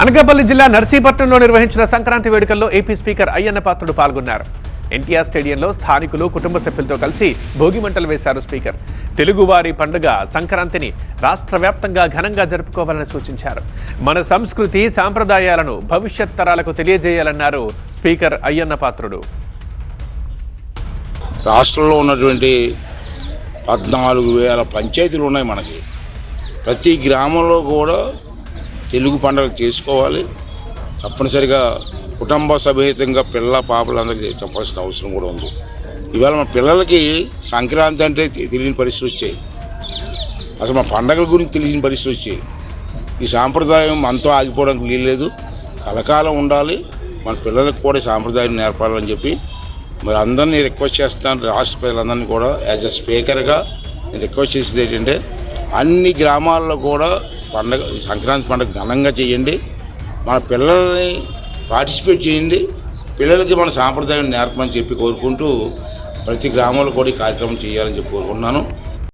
అనకాపల్లి జిల్లా నర్సీపట్నంలో నిర్వహించిన సంక్రాంతి వేడుకల్లో ఏపీ స్పీకర్ అయ్యన్న పాత్రుడు పాల్గొన్నారు. ఎన్టీఆర్ స్టేడియంలో స్థానికులు కుటుంబ సభ్యులతో కలిసి భోగి మంటలు వేశారు స్పీకర్. తెలుగువారి పండుగ సంక్రాంతిని రాష్ట్ర వ్యాప్తంగా ఘనంగా జరుపుకోవాలని సూచించారు. మన సంస్కృతి సాంప్రదాయాలను భవిష్యత్ తరాలకు తెలియజేయాలన్నారు స్పీకర్ అయ్యన్న పాత్రుడు. రాష్ట్రంలో ఉన్నటువంటి 14,000 పంచాయతీలు ఉన్నాయి. మనకి ప్రతి గ్రామంలో కూడా తెలుగు పండుగలు చేసుకోవాలి. తప్పనిసరిగా కుటుంబ సమేతంగా పిల్ల పాపలందరికీ చెప్పాల్సిన అవసరం కూడా ఉంది. ఇవాళ మన పిల్లలకి సంక్రాంతి అంటే తెలియని పరిస్థితి వచ్చాయి. అసలు మన పండగల గురించి తెలియని పరిస్థితి వచ్చాయి. ఈ సాంప్రదాయం మనతో ఆగిపోవడానికి వీల్లేదు, కలకాలం ఉండాలి. మన పిల్లలకు కూడా సాంప్రదాయం నేర్పాలని చెప్పి మరి అందరినీ రిక్వెస్ట్ చేస్తాను. రాష్ట్ర ప్రజలందరినీ కూడా యాజ్ ఎ స్పీకర్గా నేను రిక్వెస్ట్ చేసేది ఏంటంటే అన్ని గ్రామాల్లో కూడా పండగ సంక్రాంతి పండుగ ఘనంగా చేయండి. మన పిల్లల్ని పార్టిసిపేట్ చేయండి. పిల్లలకి మన సాంప్రదాయం నేర్పమని చెప్పి కోరుకుంటూ ప్రతి గ్రామంలో కూడా ఈ కార్యక్రమం చేయాలని చెప్పి కోరుకుంటున్నాను.